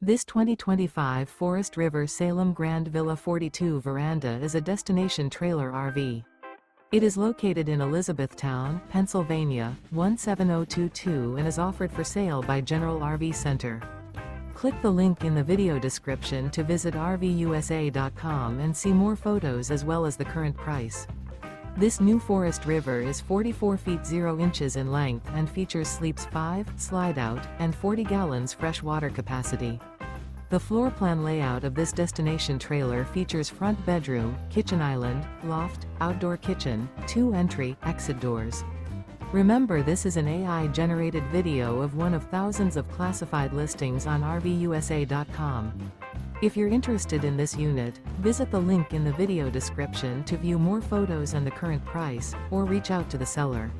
This 2025 Forest River Salem Grand Villa 42 Veranda is a destination trailer RV. It is located in Elizabethtown, Pennsylvania, 17022 and is offered for sale by General RV Center. Click the link in the video description to visit RVUSA.com and see more photos as well as the current price. This new Forest River is 44 feet 0 inches in length and features sleeps 5, Slideout, and 40 gallons fresh water capacity. The floor plan layout of this destination trailer features front bedroom, kitchen island, loft, outdoor kitchen, 2 entry/exit doors. Remember, this is an AI-generated video of one of thousands of classified listings on RVUSA.com. If you're interested in this unit, visit the link in the video description to view more photos and the current price, or reach out to the seller.